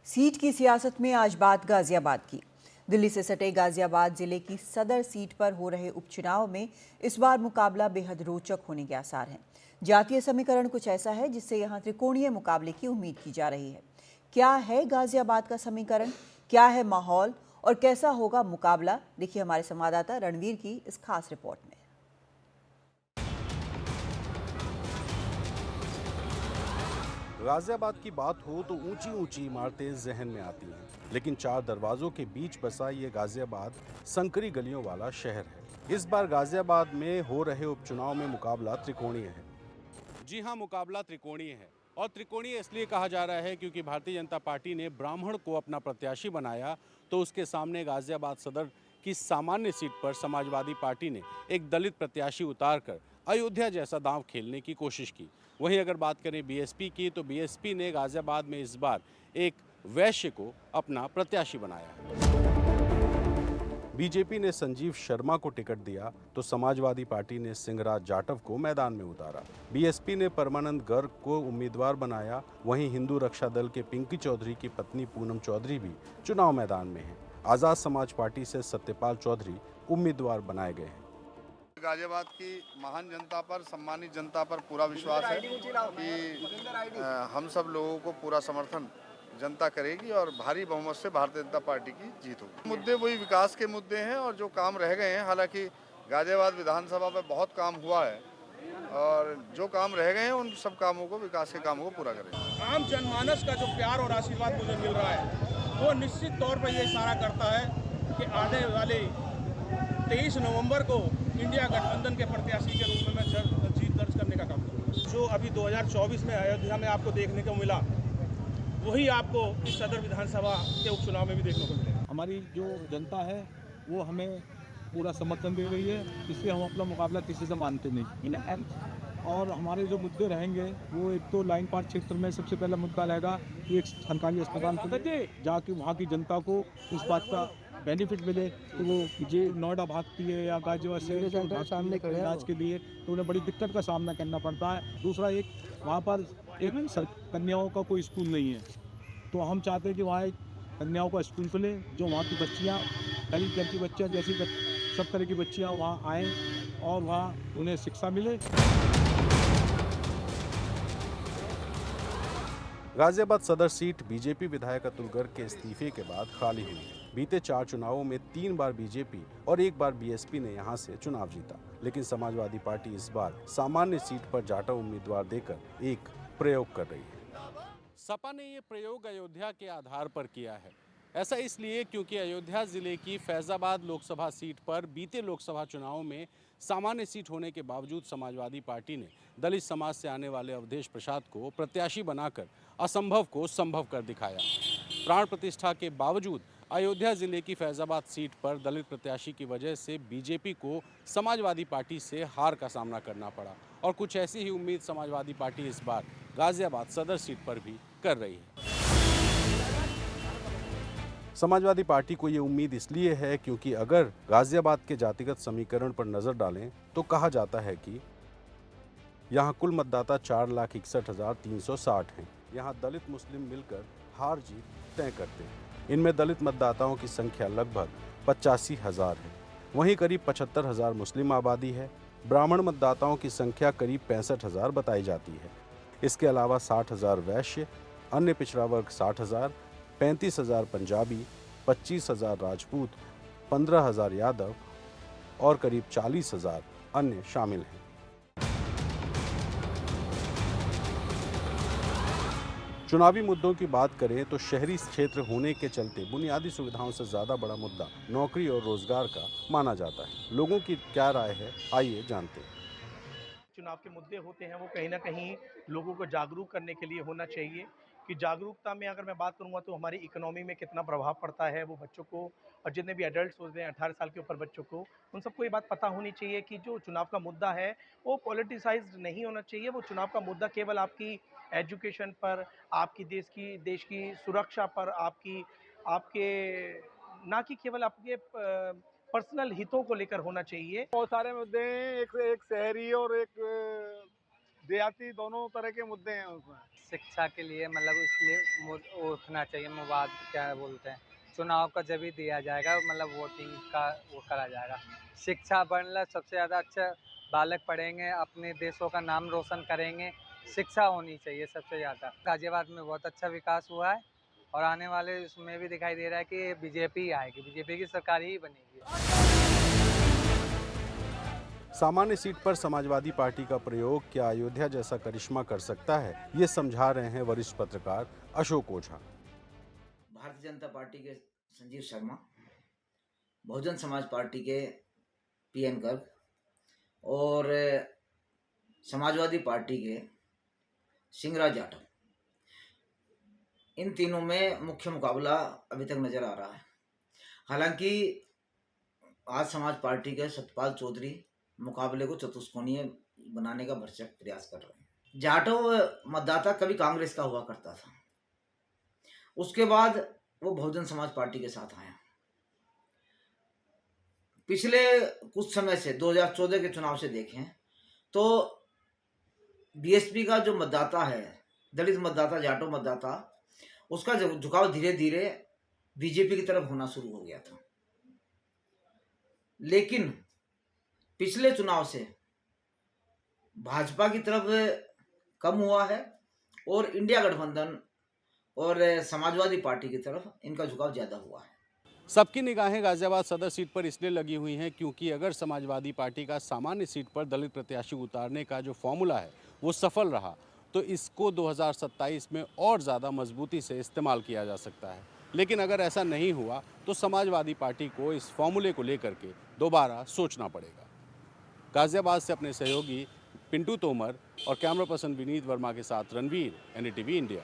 Seat की सियासत में आज बात गाजियाबाद की। दिल्ली से सटे गाजियाबाद जिले की सदर सीट पर हो रहे उपचुनाव में इस बार मुकाबला बेहद रोचक होने के आसार हैं। जातीय समीकरण कुछ ऐसा है जिससे यहां त्रिकोणीय मुकाबले की उम्मीद की जा रही है। क्या है गाजियाबाद का समीकरण, क्या है माहौल और कैसा होगा मुकाबला, देखिए हमारे संवाददाता रणवीर की इस खास रिपोर्ट में। गाजियाबाद की बात हो तो ऊंची ऊंची इमारतें जहन में आती हैं, लेकिन चार दरवाजों के बीच बसा ये गाजियाबाद संकरी गलियों वाला शहर है। इस बार गाजियाबाद में हो रहे उपचुनाव में मुकाबला त्रिकोणीय है। जी हां, मुकाबला त्रिकोणीय है। और त्रिकोणीय इसलिए कहा जा रहा है क्योंकि भारतीय जनता पार्टी ने ब्राह्मण को अपना प्रत्याशी बनाया, तो उसके सामने गाजियाबाद सदर की सामान्य सीट पर समाजवादी पार्टी ने एक दलित प्रत्याशी उतारकर अयोध्या जैसा दांव खेलने की कोशिश की। वहीं अगर बात करें बीएसपी की, तो बीएसपी ने गाजियाबाद में इस बार एक वैश्य को अपना प्रत्याशी बनाया है। बीजेपी ने संजीव शर्मा को टिकट दिया, तो समाजवादी पार्टी ने सिंहराज जाटव को मैदान में उतारा। बीएसपी ने परमानंद गर्ग को उम्मीदवार बनाया। वहीं हिंदू रक्षा दल के पिंकी चौधरी की पत्नी पूनम चौधरी भी चुनाव मैदान में हैं। आजाद समाज पार्टी से सत्यपाल चौधरी उम्मीदवार बनाए गए हैं। गाजियाबाद की महान जनता पर, सम्मानित जनता पर पूरा विश्वास है कि हम सब लोगों को पूरा समर्थन जनता करेगी और भारी बहुमत से भारतीय जनता पार्टी की जीत होगी। मुद्दे वही विकास के मुद्दे हैं और जो काम रह गए हैं, हालांकि गाजियाबाद विधानसभा में बहुत काम हुआ है और जो काम रह गए हैं उन सब कामों को, विकास के कामों को पूरा करेंगे। आम जनमानस का जो प्यार और आशीर्वाद मुझे मिल रहा है वो निश्चित तौर पर ये इशारा करता है कि आने वाले 23 नवंबर को इंडिया गठबंधन के प्रत्याशी के रूप में मैं जीत दर्ज करने का काम करूँगा। जो अभी 2024 में अयोध्या में आपको देखने को मिला, वही आपको इस सदर विधानसभा के उपचुनाव में भी देखने को मिलेगा। हमारी जो जनता है वो हमें पूरा समर्थन दे रही है, इसलिए हम अपना मुकाबला किसी से मानते नहीं। और हमारे जो मुद्दे रहेंगे वो एक तो लाइन पार क्षेत्र में सबसे पहला मुद्दा रहेगा कि एक सरकारी अस्पताल खोले, जाके वहाँ की जनता को इस बात का बेनिफिट मिले कि वो जो नोएडा भागती है या गाजियाबाद से सामने इलाज के लिए, तो उन्हें बड़ी दिक्कत का सामना करना पड़ता है। दूसरा, एक वहाँ पर एक कन्याओं का कोई स्कूल नहीं है, तो हम चाहते हैं कि वहाँ एक कन्याओं का स्कूल खुले, जो वहाँ की बच्चियाँ, गरीब घर की बच्चियाँ जैसी सब तरह की बच्चियाँ वहाँ आएँ और वहाँ उन्हें शिक्षा मिले। गाजियाबाद सदर सीट बीजेपी विधायक अतुल गर्ग के इस्तीफे के बाद खाली हुई है। बीते 4 चुनावों में 3 बार बीजेपी और 1 बार बीएसपी ने यहां से चुनाव जीता, लेकिन समाजवादी पार्टी इस बार सामान्य सीट पर जाटव उम्मीदवार देकर एक प्रयोग कर रही है। सपा ने ये प्रयोग अयोध्या के आधार पर किया है। ऐसा इसलिए क्योंकि अयोध्या जिले की फैजाबाद लोकसभा सीट पर बीते लोकसभा चुनाव में सामान्य सीट होने के बावजूद समाजवादी पार्टी ने दलित समाज से आने वाले अवधेश प्रसाद को प्रत्याशी बनाकर असंभव को संभव कर दिखाया। प्राण प्रतिष्ठा के बावजूद अयोध्या जिले की फैजाबाद सीट पर दलित प्रत्याशी की वजह से बीजेपी को समाजवादी पार्टी से हार का सामना करना पड़ा, और कुछ ऐसी ही उम्मीद समाजवादी पार्टी इस बार गाजियाबाद सदर सीट पर भी कर रही है। समाजवादी पार्टी को ये उम्मीद इसलिए है क्योंकि अगर गाजियाबाद के जातिगत समीकरण पर नजर डालें तो कहा जाता है कि यहाँ कुल मतदाता 4,61,360 हैं। यहाँ दलित मुस्लिम मिलकर हार जीत तय करते हैं। इनमें दलित मतदाताओं की संख्या लगभग 85,000 है। वहीं करीब 75,000 मुस्लिम आबादी है। ब्राह्मण मतदाताओं की संख्या करीब 65,000 बताई जाती है। इसके अलावा 60,000 वैश्य, अन्य पिछड़ा वर्ग 60,000, 35,000 पंजाबी, 25,000 राजपूत, 15,000 यादव और करीब 40,000 अन्य शामिल हैं। चुनावी मुद्दों की बात करें तो शहरी क्षेत्र होने के चलते बुनियादी सुविधाओं से ज़्यादा बड़ा मुद्दा नौकरी और रोजगार का माना जाता है। लोगों की क्या राय है, आइए जानते हैं। चुनाव के मुद्दे होते हैं वो कहीं ना कहीं लोगों को जागरूक करने के लिए होना चाहिए। कि जागरूकता में अगर मैं बात करूंगा तो हमारी इकोनॉमी में कितना प्रभाव पड़ता है, वो बच्चों को और जितने भी एडल्ट्स होते हैं 18 साल के ऊपर बच्चों को, उन सबको ये बात पता होनी चाहिए कि जो चुनाव का मुद्दा है वो पॉलिटिसाइज्ड नहीं होना चाहिए। वो चुनाव का मुद्दा केवल आपकी एजुकेशन पर, आपकी देश की सुरक्षा पर, आपकी आपके ना कि केवल आपके पर्सनल हितों को लेकर होना चाहिए। बहुत सारे मुद्दे हैं, एक शहरी और एक देहाती दोनों तरह के मुद्दे हैं उसमें। शिक्षा के लिए मतलब इसलिए उठना चाहिए मवाद क्या बोलते हैं, चुनाव का जब भी दिया जाएगा मतलब वोटिंग का वो करा जाएगा। शिक्षा बढ़ना सबसे ज़्यादा अच्छा, बालक पढ़ेंगे अपने देशों का नाम रोशन करेंगे, शिक्षा होनी चाहिए सबसे ज़्यादा। गाजियाबाद में बहुत अच्छा विकास हुआ है और आने वाले इसमें भी दिखाई दे रहा है कि बीजेपी आएगी, बीजेपी की सरकार ही बनेगी। सामान्य सीट पर समाजवादी पार्टी का प्रयोग क्या अयोध्या जैसा करिश्मा कर सकता है, ये समझा रहे हैं वरिष्ठ पत्रकार अशोक ओझा। भारतीय जनता पार्टी के संजीव शर्मा, बहुजन समाज पार्टी के पीएन गर्ग और समाजवादी पार्टी के सिंगराज जाटव, इन तीनों में मुख्य मुकाबला अभी तक नजर आ रहा है। हालांकि आज समाज पार्टी के सतपाल चौधरी मुकाबले को चतुष्कोणीय बनाने का भरसक प्रयास कर रहे हैं। जाटव मतदाता कभी कांग्रेस का हुआ करता था, उसके बाद वो बहुजन समाज पार्टी के साथ आया। पिछले कुछ समय से 2014 के चुनाव से देखें तो बीएसपी का जो मतदाता है, दलित मतदाता, जाटव मतदाता, उसका झुकाव धीरे धीरे बीजेपी की तरफ होना शुरू हो गया था। लेकिन पिछले चुनाव से भाजपा की तरफ कम हुआ है और इंडिया गठबंधन और समाजवादी पार्टी की तरफ इनका झुकाव ज्यादा हुआ है। सबकी निगाहें गाजियाबाद सदर सीट पर इसलिए लगी हुई हैं क्योंकि अगर समाजवादी पार्टी का सामान्य सीट पर दलित प्रत्याशी उतारने का जो फॉर्मूला है वो सफल रहा तो इसको 2027 में और ज़्यादा मजबूती से इस्तेमाल किया जा सकता है। लेकिन अगर ऐसा नहीं हुआ तो समाजवादी पार्टी को इस फॉर्मूले को लेकर के दोबारा सोचना पड़ेगा। गाजियाबाद से अपने सहयोगी पिंटू तोमर और कैमरा पर्सन विनीत वर्मा के साथ रणवीर, NDTV इंडिया।